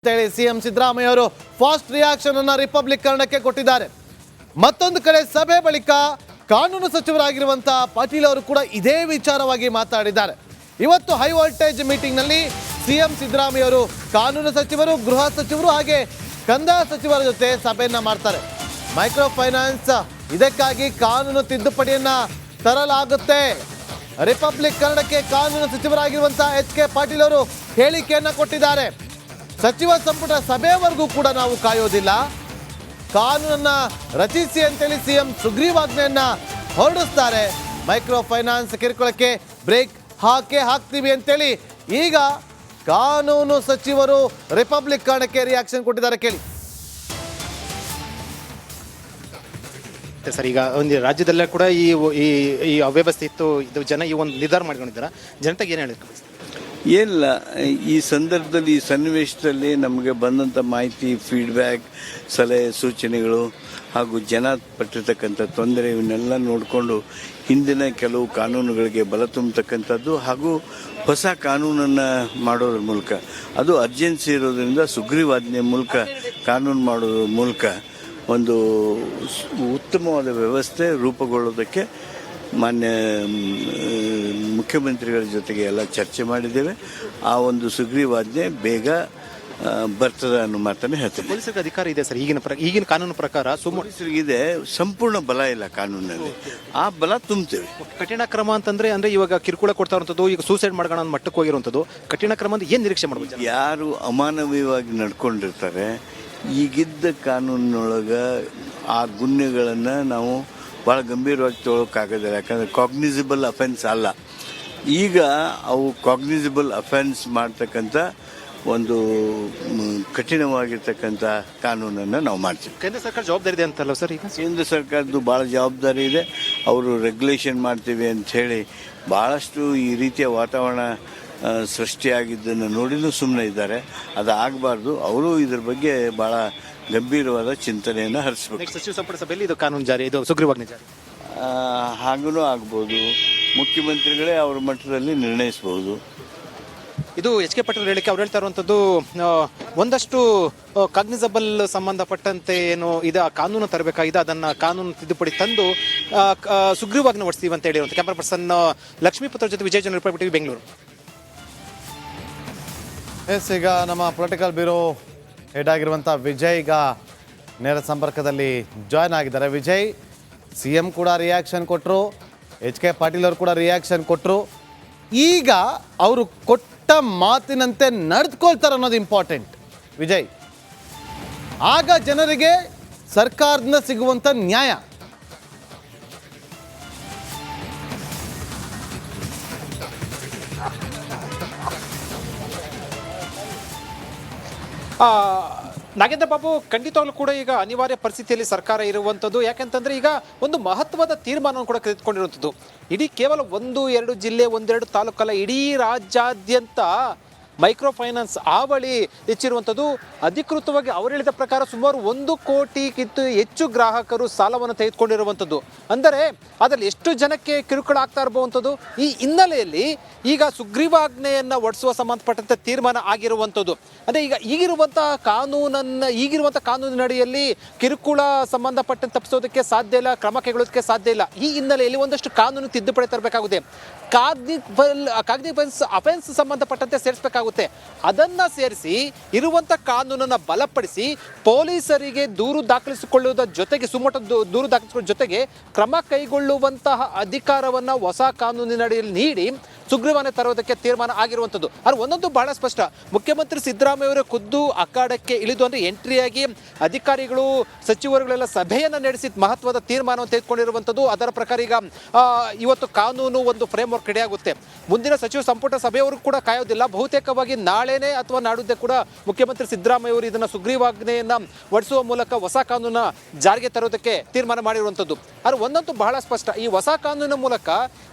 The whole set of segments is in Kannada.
ಅಂತೇಳಿ ಸಿಎಂ ಸಿದ್ದರಾಮಯ್ಯ ಅವರು ಫಾಸ್ಟ್ ರಿಯಾಕ್ಷನ್ ಅನ್ನು ರಿಪಬ್ಲಿಕ್ ಕನ್ನಡಕ್ಕೆ ಕೊಟ್ಟಿದ್ದಾರೆ. ಮತ್ತೊಂದು ಕಡೆ ಸಭೆ ಬಳಿಕ ಕಾನೂನು ಸಚಿವರಾಗಿರುವಂತಹ ಪಾಟೀಲ್ ಅವರು ಕೂಡ ಇದೇ ವಿಚಾರವಾಗಿ ಮಾತಾಡಿದ್ದಾರೆ. ಇವತ್ತು ಹೈ ವೋಲ್ಟೇಜ್ ಮೀಟಿಂಗ್ ನಲ್ಲಿ ಸಿಎಂ ಸಿದ್ದರಾಮಯ್ಯ ಅವರು ಕಾನೂನು ಸಚಿವರು, ಗೃಹ ಸಚಿವರು ಹಾಗೆ ಕಂದಾಯ ಸಚಿವರ ಜೊತೆ ಸಭೆಯನ್ನ ಮಾಡ್ತಾರೆ. ಮೈಕ್ರೋ ಫೈನಾನ್ಸ್ ಇದಕ್ಕಾಗಿ ಕಾನೂನು ತಿದ್ದುಪಡಿಯನ್ನ ತರಲಾಗುತ್ತೆ. ರಿಪಬ್ಲಿಕ್ ಕನ್ನಡಕ್ಕೆ ಕಾನೂನು ಸಚಿವರಾಗಿರುವಂತಹ ಎಚ್.ಕೆ. ಪಾಟೀಲ್ ಅವರು ಹೇಳಿಕೆಯನ್ನ ಕೊಟ್ಟಿದ್ದಾರೆ. ಸಚಿವ ಸಂಪುಟ ಸಭೆಯವರೆಗೂ ಕೂಡ ನಾವು ಕಾಯೋದಿಲ್ಲ, ಕಾನೂನನ್ನ ರಚಿಸಿ ಅಂತೇಳಿ ಸಿಎಂ ಸುಗ್ರೀವಾಜ್ಞೆಯನ್ನ ಹೊರಡಿಸ್ತಾರೆ. ಮೈಕ್ರೋ ಫೈನಾನ್ಸ್ ಕಿರುಕುಳಕ್ಕೆ ಬ್ರೇಕ್ ಹಾಕ್ತೀವಿ ಅಂತೇಳಿ ಈಗ ಕಾನೂನು ಸಚಿವರು ರಿಪಬ್ಲಿಕ್ ಕನ್ನಡಕ್ಕೆ ರಿಯಾಕ್ಷನ್ ಕೊಟ್ಟಿದ್ದಾರೆ. ಕೇಳಿ ಸರ್, ಈಗ ಒಂದು ರಾಜ್ಯದಲ್ಲೇ ಕೂಡ ಈ ಅವ್ಯವಸ್ಥೆ ಇತ್ತು, ಇದು ಜನ ಈ ಒಂದು ನಿರ್ಧಾರ ಮಾಡ್ಕೊಂಡಿದ್ದಾರೆ. ಜನತೆಗೆ ಏನು ಹೇಳಿದ್ರು? ಏನಿಲ್ಲ, ಈ ಸಂದರ್ಭದಲ್ಲಿ ಈ ಸನ್ನಿವೇಶದಲ್ಲಿ ನಮಗೆ ಬಂದಂಥ ಮಾಹಿತಿ, ಫೀಡ್ಬ್ಯಾಕ್, ಸಲಹೆ ಸೂಚನೆಗಳು ಹಾಗೂ ಜನ ಪಟ್ಟಿರ್ತಕ್ಕಂಥ ತೊಂದರೆ ಇವನ್ನೆಲ್ಲ ನೋಡಿಕೊಂಡು ಹಿಂದಿನ ಕೆಲವು ಕಾನೂನುಗಳಿಗೆ ಬಲ ತುಂಬತಕ್ಕಂಥದ್ದು ಹಾಗೂ ಹೊಸ ಕಾನೂನನ್ನು ಮಾಡೋದ್ರ ಮೂಲಕ, ಅದು ಅರ್ಜೆನ್ಸಿ ಇರೋದ್ರಿಂದ ಸುಗ್ರೀವಾಜ್ಞೆ ಮೂಲಕ ಕಾನೂನು ಮಾಡೋದ್ರ ಮೂಲಕ ಒಂದು ಉತ್ತಮವಾದ ವ್ಯವಸ್ಥೆ ರೂಪುಗೊಳ್ಳೋದಕ್ಕೆ ಮಾನ್ಯ ಮುಖ್ಯಮಂತ್ರಿಗಳ ಜೊತೆಗೆ ಎಲ್ಲ ಚರ್ಚೆ ಮಾಡಿದ್ದೇವೆ. ಆ ಒಂದು ಸುಗ್ರೀವಾಜ್ಞೆ ಬೇಗ ಬರ್ತದೆ ಅನ್ನೋ ಮಾತನ್ನು ಹೇಳ್ತೇನೆ. ಪೊಲೀಸರಿಗೆ ಅಧಿಕಾರ ಇದೆ ಸರ್, ಈಗಿನ ಕಾನೂನು ಪ್ರಕಾರ ಪೊಲೀಸರಿಗಿದೆ, ಸಂಪೂರ್ಣ ಬಲ ಇಲ್ಲ ಕಾನೂನಲ್ಲಿ, ಆ ಬಲ ತುಂಬ್ತೇವೆ. ಕಠಿಣ ಕ್ರಮ ಅಂದ್ರೆ ಇವಾಗ ಕಿರುಕುಳ ಕೊಡ್ತಾ ಇರುವಂಥದ್ದು, ಈಗ ಸೂಸೈಡ್ ಮಾಡ್ಕೊಳ್ಳೋ ಮಟ್ಟಕ್ಕೆ ಹೋಗಿರುವಂಥದ್ದು, ಕಠಿಣ ಕ್ರಮ ಅಂತ ಏನು ನಿರೀಕ್ಷೆ ಮಾಡ್ಬೋದು? ಯಾರು ಅಮಾನವೀಯವಾಗಿ ನಡ್ಕೊಂಡಿರ್ತಾರೆ, ಈಗಿದ್ದ ಕಾನೂನಿನೊಳಗೆ ಆ ಗುನ್ಹೆಗಳನ್ನು ನಾವು ಭಾಳ ಗಂಭೀರವಾಗಿ ತೊಗೊಳಕ್ಕಾಗೋದಿಲ್ಲ. ಯಾಕಂದರೆ ಕಾಗ್ನಿಸಿಬಲ್ ಅಫೆನ್ಸ್ ಅಲ್ಲ. ಈಗ ಅವು ಕಾಗ್ನಿಸಿಬಲ್ ಅಫೆನ್ಸ್ ಮಾಡ್ತಕ್ಕಂಥ ಒಂದು ಕಠಿಣವಾಗಿರ್ತಕ್ಕಂಥ ಕಾನೂನನ್ನು ನಾವು ಮಾಡ್ತೀವಿ. ಕೇಂದ್ರ ಸರ್ಕಾರ ಜವಾಬ್ದಾರಿ ಇದೆ ಅಂತಲ್ಲ ಸರ್? ಈಗ ಕೇಂದ್ರ ಸರ್ಕಾರದ್ದು ಭಾಳ ಜವಾಬ್ದಾರಿ ಇದೆ. ಅವರು ರೆಗ್ಯುಲೇಷನ್ ಮಾಡ್ತೀವಿ ಅಂಥೇಳಿ ಭಾಳಷ್ಟು ಈ ರೀತಿಯ ವಾತಾವರಣ ಸೃಷ್ಟಿಯಾಗಿದ್ದನ್ನು ನೋಡಿನೂ ಸುಮ್ಮನೆ ಇದ್ದಾರೆ. ಅದು ಆಗಬಾರ್ದು. ಅವರು ಇದ್ರ ಬಗ್ಗೆ ಭಾಳ ಗಂಭೀರವಾದ ಚಿಂತನೆಯನ್ನು ಹರಿಸಬೇಕು. ಸಚಿವ ಸಂಪುಟ ಸಭೆಯಲ್ಲಿ ಇದು ಕಾನೂನು ಜಾರಿ, ಇದು ಸುಗ್ರೀವಾಜ್ಞೆ ಜಾರಿ ಹಾಗೂ ಆಗ್ಬೋದು. ಮುಖ್ಯಮಂತ್ರಿಗಳೇ ಅವ್ರ ಮಟ್ಟದಲ್ಲಿ ನಿರ್ಣಯಿಸಬಹುದು. ಇದು ಎಚ್.ಕೆ. ಪಾಟೀಲ್ ಹೇಳಿಕೆ. ಅವ್ರು ಹೇಳ್ತಾ ಇರುವಂಥದ್ದು ಒಂದಷ್ಟು ಕಾಗ್ನಿಸಬಲ್ ಸಂಬಂಧಪಟ್ಟಂತೆ ಏನು ಇದು ಕಾನೂನು ತರಬೇಕಾಗಿದೆ, ಅದನ್ನು ಕಾನೂನು ತಿದ್ದುಪಡಿ ತಂದು ಸುಗ್ರೀವಾಜ್ಞೆ ಹೊಡಿಸ್ತೀವಿ ಅಂತ ಹೇಳಿರುವಂಥ ಕ್ಯಾಮರಾ ಪರ್ಸನ್ ಲಕ್ಷ್ಮೀಪುತ್ರ ಜೊತೆ ವಿಜಯ್ ಜನ, ರಿಪೋರ್ಟ್ ಟಿವಿ, ಬೆಂಗಳೂರು. ಈಗ ನಮ್ಮ ಪೊಲಿಟಿಕಲ್ ಬ್ಯೂರೋ ಹೆಡ್ ಆಗಿರುವಂಥ ವಿಜಯ್ ಈಗ ನೇರ ಸಂಪರ್ಕದಲ್ಲಿ ಜಾಯ್ನ್ ಆಗಿದ್ದಾರೆ. ವಿಜಯ್, ಸಿಎಂ ಕೂಡ ರಿಯಾಕ್ಷನ್ ಕೊಟ್ಟರು, ಎಚ್.ಕೆ. ಪಾಟೀಲ್ ಅವರು ಕೂಡ ರಿಯಾಕ್ಷನ್ ಕೊಟ್ಟರು. ಈಗ ಅವರು ಕೊಟ್ಟ ಮಾತಿನಂತೆ ನಡೆದುಕೊಳ್ತಾರೆ ಅನ್ನೋದು ಇಂಪಾರ್ಟೆಂಟ್. ವಿಜಯ್, ಆಗ ಜನರಿಗೆ ಸರ್ಕಾರದಿಂದ ಸಿಗುವಂಥ ನ್ಯಾಯ. ನಾಗೇಂದ್ರ ಬಾಬು, ಖಂಡಿತವಾಗ್ಲೂ ಕೂಡ ಈಗ ಅನಿವಾರ್ಯ ಪರಿಸ್ಥಿತಿಯಲ್ಲಿ ಸರ್ಕಾರ ಇರುವಂಥದ್ದು. ಯಾಕೆಂತಂದ್ರೆ ಈಗ ಒಂದು ಮಹತ್ವದ ತೀರ್ಮಾನವನ್ನು ಕೂಡ ತೆಗೆದುಕೊಂಡಿರುವಂಥದ್ದು. ಇಡೀ ಕೇವಲ 1-2 ಜಿಲ್ಲೆ, 1-2 ತಾಲೂಕಲ್ಲ, ಇಡೀ ರಾಜ್ಯಾದ್ಯಂತ ಮೈಕ್ರೋ ಫೈನಾನ್ಸ್ ಹಾವಳಿ ಹೆಚ್ಚಿರುವಂಥದ್ದು. ಅಧಿಕೃತವಾಗಿ ಅವರು ಹೇಳಿದ ಪ್ರಕಾರ ಸುಮಾರು 1 ಕೋಟಿಗಿಂತ ಹೆಚ್ಚು ಗ್ರಾಹಕರು ಸಾಲವನ್ನು ತೆಗೆದುಕೊಂಡಿರುವಂಥದ್ದು. ಅಂದರೆ ಅದರಲ್ಲಿ ಎಷ್ಟು ಜನಕ್ಕೆ ಕಿರುಕುಳ ಆಗ್ತಾ ಇರಬಹುವಂಥದ್ದು. ಈ ಹಿನ್ನೆಲೆಯಲ್ಲಿ ಈಗ ಸುಗ್ರೀವಾಜ್ಞೆಯನ್ನು ಹೊರಡಿಸುವ ಸಂಬಂಧಪಟ್ಟಂತೆ ತೀರ್ಮಾನ ಆಗಿರುವಂಥದ್ದು. ಅಂದರೆ ಈಗಿರುವಂಥ ಕಾನೂನಿನಡಿಯಲ್ಲಿ ಕಿರುಕುಳ ಸಂಬಂಧಪಟ್ಟಂತೆ ತಪ್ಪಿಸೋದಕ್ಕೆ ಸಾಧ್ಯ ಇಲ್ಲ, ಕ್ರಮ ಕೈಗೊಳ್ಳೋದಕ್ಕೆ ಸಾಧ್ಯ ಇಲ್ಲ. ಈ ಹಿನ್ನೆಲೆಯಲ್ಲಿ ಒಂದಷ್ಟು ಕಾನೂನು ತಿದ್ದುಪಡಿ ತರಬೇಕಾಗುತ್ತೆ. ಕಾಗ್ನಿಬಲ್ಸ್ ಅಫೆನ್ಸ್ ಸಂಬಂಧಪಟ್ಟಂತೆ ಸೇರಿಸಬೇಕಾಗುತ್ತೆ. ಅದನ್ನು ಸೇರಿಸಿ ಇರುವಂಥ ಕಾನೂನನ್ನು ಬಲಪಡಿಸಿ ಪೊಲೀಸರಿಗೆ ದೂರು ದಾಖಲಿಸಿಕೊಳ್ಳುವುದರ ಜೊತೆಗೆ, ಸುಮೋಟ ದೂರು ದಾಖಲಿಸಿಕೊಳ್ಳುವ ಜೊತೆಗೆ ಕ್ರಮ ಕೈಗೊಳ್ಳುವಂತಹ ಅಧಿಕಾರವನ್ನು ಹೊಸ ಕಾನೂನಿನಡಿಯಲ್ಲಿ ನೀಡಿ ಸುಗ್ರೀವಾಜ್ಞೆ ತರುವುದಕ್ಕೆ ತೀರ್ಮಾನ ಆಗಿರುವಂಥದ್ದು. ಆದರೆ ಒಂದೊಂದು ಬಹಳ ಸ್ಪಷ್ಟ. ಮುಖ್ಯಮಂತ್ರಿ ಸಿದ್ದರಾಮಯ್ಯ ಅವರು ಖುದ್ದು ಅಖಾಡಕ್ಕೆ ಇಳಿದು ಅಂದರೆ ಎಂಟ್ರಿಯಾಗಿ ಅಧಿಕಾರಿಗಳು, ಸಚಿವರುಗಳೆಲ್ಲ ಸಭೆಯನ್ನು ನಡೆಸಿ ಮಹತ್ವದ ತೀರ್ಮಾನವನ್ನು ತೆಗೆದುಕೊಂಡಿರುವಂಥದ್ದು. ಅದರ ಪ್ರಕಾರ ಈಗ ಇವತ್ತು ಕಾನೂನು ಒಂದು ಫ್ರೇಮ್ ವರ್ಕ್ ರೆಡಿಯಾಗುತ್ತೆ. ಮುಂದಿನ ಸಚಿವ ಸಂಪುಟ ಸಭೆಯವರು ಕೂಡ ಕಾಯೋದಿಲ್ಲ. ಬಹುತೇಕವಾಗಿ ನಾಳೆನೇ ಅಥವಾ ನಾಡುದ್ದೇ ಕೂಡ ಮುಖ್ಯಮಂತ್ರಿ ಸಿದ್ದರಾಮಯ್ಯ ಅವರು ಇದನ್ನು ಸುಗ್ರೀವಾಜ್ಞೆಯನ್ನು ಹೊರಡಿಸುವ ಮೂಲಕ ಹೊಸ ಕಾನೂನ ಜಾರಿಗೆ ತರುವುದಕ್ಕೆ ತೀರ್ಮಾನ ಮಾಡಿರುವಂಥದ್ದು. ಆದರೆ ಒಂದಂತೂ ಬಹಳ ಸ್ಪಷ್ಟ. ಈ ಹೊಸ ಕಾನೂನಿನ ಮೂಲಕ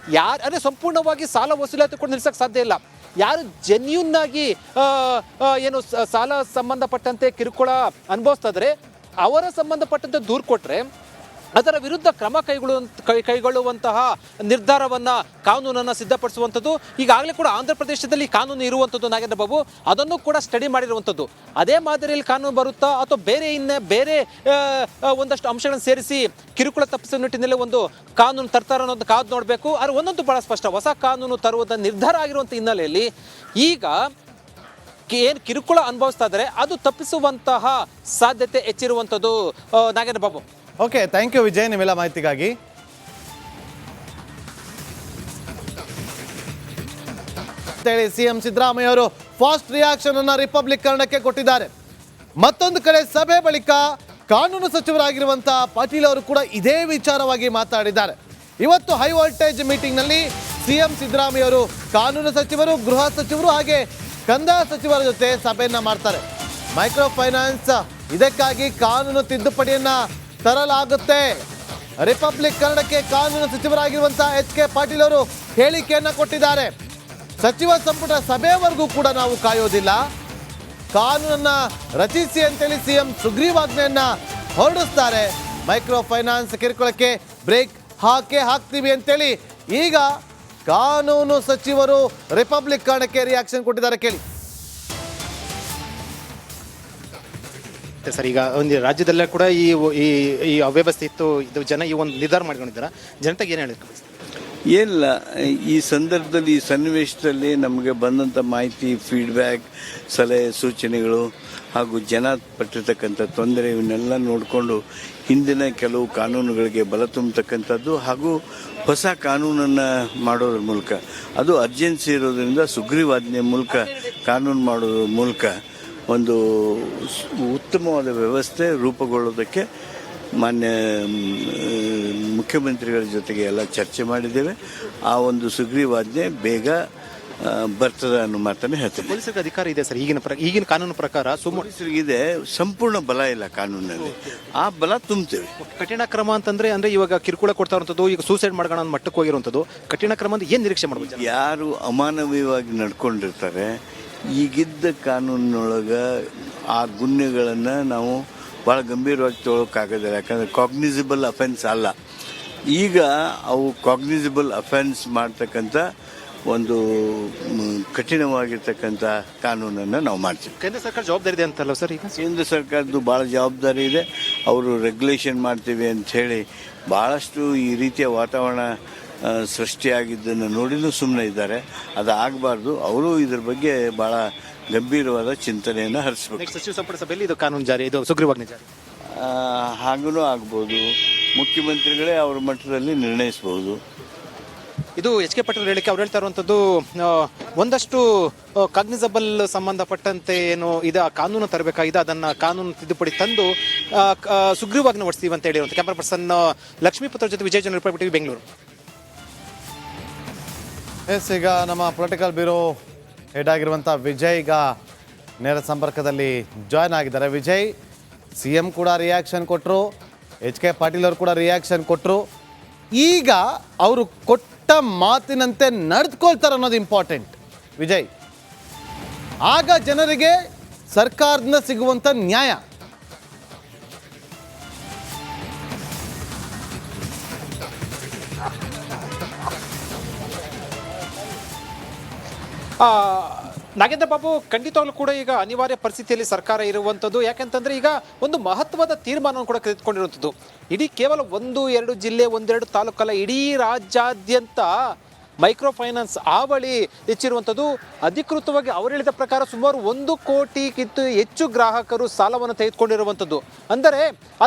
ಅಂದರೆ ಸಂಪೂರ್ಣವಾಗಿ ಸಾಲ ವಸೂಲಾತಿ ಕೂಡ ನಿಲ್ಲಿಸಕ್ಕೆ ಸಾಧ್ಯ ಇಲ್ಲ. ಯಾರು ಜೆನ್ಯೂನ್ ಆಗಿ ಏನು ಸಾಲ ಸಂಬಂಧಪಟ್ಟಂತೆ ಕಿರುಕುಳ ಅನುಭವಿಸ್ತಾ ಇದ್ದಾರೆ ಅವರ ಸಂಬಂಧಪಟ್ಟಂತೆ ದೂರು ಕೊಟ್ಟರೆ ಅದರ ವಿರುದ್ಧ ಕ್ರಮ ಕೈಗೊಳ್ಳುವಂತಹ ನಿರ್ಧಾರವನ್ನು ಕಾನೂನನ್ನು ಸಿದ್ಧಪಡಿಸುವಂಥದ್ದು ಈಗಾಗಲೇ ಕೂಡ ಆಂಧ್ರ ಪ್ರದೇಶದಲ್ಲಿ ಕಾನೂನು ಇರುವಂಥದ್ದು ನಾಗೇಂದ್ರ ಬಾಬು, ಅದನ್ನು ಕೂಡ ಸ್ಟಡಿ ಮಾಡಿರುವಂಥದ್ದು. ಅದೇ ಮಾದರಿಯಲ್ಲಿ ಕಾನೂನು ಬರುತ್ತಾ ಅಥವಾ ಬೇರೆ ಒಂದಷ್ಟು ಅಂಶಗಳನ್ನು ಸೇರಿಸಿ ಕಿರುಕುಳ ತಪ್ಪಿಸುವ ನಿಟ್ಟಿನಲ್ಲಿ ಒಂದು ಕಾನೂನು ತರ್ತಾರ ಅನ್ನೋದು ಕಾದು ನೋಡಬೇಕು. ಆದರೆ ಒಂದೊಂದು ಬಹಳ ಸ್ಪಷ್ಟ, ಹೊಸ ಕಾನೂನು ತರುವುದ ನಿರ್ಧಾರ ಆಗಿರುವಂಥ ಹಿನ್ನೆಲೆಯಲ್ಲಿ ಈಗ ಏನು ಕಿರುಕುಳ ಅನುಭವಿಸ್ತಾ ಇದ್ದಾರೆ ಅದು ತಪ್ಪಿಸುವಂತಹ ಸಾಧ್ಯತೆ ಹೆಚ್ಚಿರುವಂಥದ್ದು Nagendra Babu. Okay, thank you Vijay ನಿಮ್ಮೆಲ್ಲ ಮಾಹಿತಿಗಾಗಿ. ಅಂತೇಳಿ ಸಿಎಂ ಸಿದ್ದರಾಮಯ್ಯ ಅವರು ಫಾಸ್ಟ್ ರಿಯಾಕ್ಷನ್ ಅನ್ನ ರಿಪಬ್ಲಿಕ್ ಕನ್ನಡಕ್ಕೆ ಕೊಟ್ಟಿದ್ದಾರೆ. ಮತ್ತೊಂದು ಕಡೆ ಸಭೆ ಬಳಿಕ ಕಾನೂನು ಸಚಿವರಾಗಿರುವಂತಹ ಪಾಟೀಲ್ ಅವರು ಕೂಡ ಇದೇ ವಿಚಾರವಾಗಿ ಮಾತಾಡಿದ್ದಾರೆ. ಇವತ್ತು ಹೈ ವೋಲ್ಟೇಜ್ ಮೀಟಿಂಗ್ನಲ್ಲಿ ಸಿಎಂ ಸಿದ್ದರಾಮಯ್ಯ ಅವರು ಕಾನೂನು ಸಚಿವರು, ಗೃಹ ಸಚಿವರು ಹಾಗೆ ಕಂದಾಯ ಸಚಿವರ ಜೊತೆ ಸಭೆಯನ್ನ ಮಾಡ್ತಾರೆ. ಮೈಕ್ರೋ ಫೈನಾನ್ಸ್ ಇದಕ್ಕಾಗಿ ಕಾನೂನು ತಿದ್ದುಪಡಿಯನ್ನ ತರಲಾಗುತ್ತೆ. ರಿಪಬ್ಲಿಕ್ ಕನ್ನಡಕ್ಕೆ ಕಾನೂನು ಸಚಿವರಾಗಿರುವಂತಹ HK ಪಾಟೀಲ್ ಅವರು ಹೇಳಿಕೆಯನ್ನ ಕೊಟ್ಟಿದ್ದಾರೆ. ಸಚಿವ ಸಂಪುಟ ಸಭೆಯವರೆಗೂ ಕೂಡ ನಾವು ಕಾಯೋದಿಲ್ಲ, ಕಾನೂನನ್ನ ರಚಿಸಿ ಅಂತೇಳಿ ಸಿಎಂ ಸುಗ್ರೀವಾಜ್ಞೆಯನ್ನ ಹೊರಡಿಸ್ತಾರೆ. ಮೈಕ್ರೋ ಫೈನಾನ್ಸ್ ಕಿರುಕುಳಕ್ಕೆ ಬ್ರೇಕ್ ಹಾಕ್ತೀವಿ ಅಂತೇಳಿ ಈಗ ಕಾನೂನು ಸಚಿವರು ರಿಪಬ್ಲಿಕ್ ಕನ್ನಡಕ್ಕೆ ರಿಯಾಕ್ಷನ್ ಕೊಟ್ಟಿದ್ದಾರೆ. ಕೇಳಿ ಸರ್, ಈಗ ಒಂದು ರಾಜ್ಯದಲ್ಲೇ ಕೂಡ ಈ ಅವ್ಯವಸ್ಥೆ ಇತ್ತು, ಇದು ಜನ ಈ ಒಂದು ನಿರ್ಧಾರ ಮಾಡ್ಕೊಂಡಿದ್ದಾರೆ. ಜನತೆಗೆ ಏನು ಹೇಳಬೇಕು? ಏನಿಲ್ಲ, ಈ ಸಂದರ್ಭದಲ್ಲಿ ಈ ಸನ್ನಿವೇಶದಲ್ಲಿ ನಮಗೆ ಬಂದಂಥ ಮಾಹಿತಿ, ಫೀಡ್ಬ್ಯಾಕ್, ಸಲಹೆ ಸೂಚನೆಗಳು ಹಾಗೂ ಜನ ಪಟ್ಟಿರ್ತಕ್ಕಂಥ ತೊಂದರೆ ಇವನ್ನೆಲ್ಲ ನೋಡಿಕೊಂಡು ಹಿಂದಿನ ಕೆಲವು ಕಾನೂನುಗಳಿಗೆ ಬಲ ತುಂಬತಕ್ಕಂಥದ್ದು ಹಾಗೂ ಹೊಸ ಕಾನೂನನ್ನು ಮಾಡೋದ್ರ ಮೂಲಕ, ಅದು ಅರ್ಜೆನ್ಸಿ ಇರೋದ್ರಿಂದ ಸುಗ್ರೀವಾಜ್ಞೆ ಮೂಲಕ ಕಾನೂನು ಮಾಡೋದ್ರ ಮೂಲಕ ಒಂದು ಉತ್ತಮವಾದ ವ್ಯವಸ್ಥೆ ರೂಪುಗೊಳ್ಳೋದಕ್ಕೆ ಮಾನ್ಯ ಮುಖ್ಯಮಂತ್ರಿಗಳ ಜೊತೆಗೆ ಎಲ್ಲ ಚರ್ಚೆ ಮಾಡಿದ್ದೇವೆ. ಆ ಒಂದು ಸುಗ್ರೀವಾಜ್ಞೆ ಬೇಗ ಬರ್ತದೆ ಅನ್ನೋ ಮಾತನ್ನು ಹೇಳ್ತೇನೆ. ಪೊಲೀಸರಿಗೆ ಅಧಿಕಾರ ಇದೆ ಸರ್, ಈಗಿನ ಕಾನೂನು ಪ್ರಕಾರ. ಪೊಲೀಸರಿಗಿದೆ ಸಂಪೂರ್ಣ ಬಲ ಇಲ್ಲ ಕಾನೂನಲ್ಲಿ, ಆ ಬಲ ತುಂಬ್ತೇವೆ. ಕಠಿಣ ಕ್ರಮ ಅಂತಂದ್ರೆ ಈಗ ಕಿರುಕುಳ ಕೊಡ್ತಾ ಇರುವಂಥದ್ದು, ಈಗ ಸೂಸೈಡ್ ಮಾಡ್ಕೊಳ್ಳೋ ಅನ್ನೋ ಮಟ್ಟಕ್ಕೆ ಹೋಗಿರುವಂಥದ್ದು ಕಠಿಣ ಕ್ರಮ ಅಂತ ಏನು ನಿರೀಕ್ಷೆ ಮಾಡ್ಬೋದು? ಯಾರು ಅಮಾನವೀಯವಾಗಿ ನಡ್ಕೊಂಡಿರ್ತಾರೆ, ಈಗಿದ್ದ ಕಾನೂನಿನೊಳಗೆ ಆ ಗುನ್ಹೆಗಳನ್ನು ನಾವು ಭಾಳ ಗಂಭೀರವಾಗಿ ತೊಗೊಳಕ್ಕಾಗೋದಿಲ್ಲ. ಯಾಕಂದರೆ ಕಾಗ್ನಿಸಿಬಲ್ ಅಫೆನ್ಸ್ ಅಲ್ಲ. ಈಗ ಅವು ಕಾಗ್ನಿಸಿಬಲ್ ಅಫೆನ್ಸ್ ಮಾಡ್ತಕ್ಕಂಥ ಒಂದು ಕಠಿಣವಾಗಿರ್ತಕ್ಕಂಥ ಕಾನೂನನ್ನು ನಾವು ಮಾಡ್ತೀವಿ. ಕೇಂದ್ರ ಸರ್ಕಾರ ಜವಾಬ್ದಾರಿ ಇದೆ ಅಂತಲ್ಲ ಸರ್? ಈಗ ಕೇಂದ್ರ ಸರ್ಕಾರದ್ದು ಭಾಳ ಜವಾಬ್ದಾರಿ ಇದೆ. ಅವರು ರೆಗ್ಯುಲೇಷನ್ ಮಾಡ್ತೀವಿ ಅಂಥೇಳಿ ಭಾಳಷ್ಟು ಈ ರೀತಿಯ ವಾತಾವರಣ ಸೃಷ್ಟಿಯಾಗಿದ್ದನ್ನು ನೋಡಿನೂ ಸುಮ್ಮನೆ ಇದ್ದಾರೆ. ಅದು ಆಗಬಾರ್ದು. ಅವರು ಇದ್ರ ಬಗ್ಗೆ ಭಾಳ ಗಂಭೀರವಾದ ಚಿಂತನೆಯನ್ನು ಹರಿಸ್ಬೇಕು. ಸಚಿವ ಸಂಪುಟ ಸಭೆಯಲ್ಲಿ ಇದು ಕಾನೂನು ಜಾರಿ, ಇದು ಸುಗ್ರೀವಾಜ್ಞೆ ಜಾರಿ ಹಾಗೂ ಆಗ್ಬೋದು. ಮುಖ್ಯಮಂತ್ರಿಗಳೇ ಅವರ ಮಟ್ಟದಲ್ಲಿ ನಿರ್ಣಯಿಸಬಹುದು. ಇದು HK ಪಾಟೀಲ್ ಹೇಳಿಕೆ. ಅವ್ರು ಹೇಳ್ತಾ ಇರುವಂಥದ್ದು ಒಂದಷ್ಟು ಕಾಗ್ನಿಸಬಲ್ ಸಂಬಂಧಪಟ್ಟಂತೆ ಏನು ಇದು ಕಾನೂನು ತರಬೇಕಾಗಿದೆ, ಅದನ್ನು ಕಾನೂನು ತಿದ್ದುಪಡಿ ತಂದು ಸುಗ್ರೀವಾಜ್ಞೆ ಹೊಡಿಸ್ತೀವಿ ಅಂತ ಹೇಳಿರುವಂಥ ಕ್ಯಾಮರಾ ಪರ್ಸನ್ ಲಕ್ಷ್ಮೀಪುತ್ರ ಜೊತೆ ವಿಜಯ್ ಜನ ರಿಪೋರ್ಟ್ ಬೆಂಗಳೂರು. ಎಸ್, ಈಗ ನಮ್ಮ ಪೊಲಿಟಿಕಲ್ ಬ್ಯೂರೋ ಹೆಡ್ ಆಗಿರುವಂಥ ವಿಜಯ್ ಈಗ ನೇರ ಸಂಪರ್ಕದಲ್ಲಿ ಜಾಯ್ನ್ ಆಗಿದ್ದಾರೆ. ವಿಜಯ್, CM ಕೂಡ ರಿಯಾಕ್ಷನ್ ಕೊಟ್ಟರು, HK ಪಾಟೀಲ್ ಅವರು ಕೂಡ ರಿಯಾಕ್ಷನ್ ಕೊಟ್ಟರು. ಈಗ ಅವರು ಕೊಟ್ಟ ಮಾತಿನಂತೆ ನಡೆದುಕೊಳ್ತಾರೆ ಅನ್ನೋದು ಇಂಪಾರ್ಟೆಂಟ್ ವಿಜಯ್. ಆಗ ಜನರಿಗೆ ಸರ್ಕಾರದಿಂದ ಸಿಗುವಂಥ ನ್ಯಾಯ. ನಾಗೇಂದ್ರ ಬಾಬು, ಖಂಡಿತವಾಗ್ಲೂ ಕೂಡ ಈಗ ಅನಿವಾರ್ಯ ಪರಿಸ್ಥಿತಿಯಲ್ಲಿ ಸರ್ಕಾರ ಇರುವಂಥದ್ದು. ಯಾಕೆಂತಂದ್ರೆ ಈಗ ಒಂದು ಮಹತ್ವದ ತೀರ್ಮಾನವನ್ನು ಕೂಡ ತೆಗೆದುಕೊಂಡಿರುವಂಥದ್ದು. ಇಡೀ ಕೇವಲ 1-2 ಜಿಲ್ಲೆ, 1-2 ತಾಲೂಕಲ್ಲ, ಇಡೀ ರಾಜ್ಯಾದ್ಯಂತ ಮೈಕ್ರೋ ಫೈನಾನ್ಸ್ ಹಾವಳಿ ಹೆಚ್ಚಿರುವಂಥದ್ದು. ಅಧಿಕೃತವಾಗಿ ಅವರು ಹೇಳಿದ ಪ್ರಕಾರ ಸುಮಾರು 1 ಕೋಟಿಗಿಂತ ಹೆಚ್ಚು ಗ್ರಾಹಕರು ಸಾಲವನ್ನು ತೆಗೆದುಕೊಂಡಿರುವಂಥದ್ದು. ಅಂದರೆ ಅದರ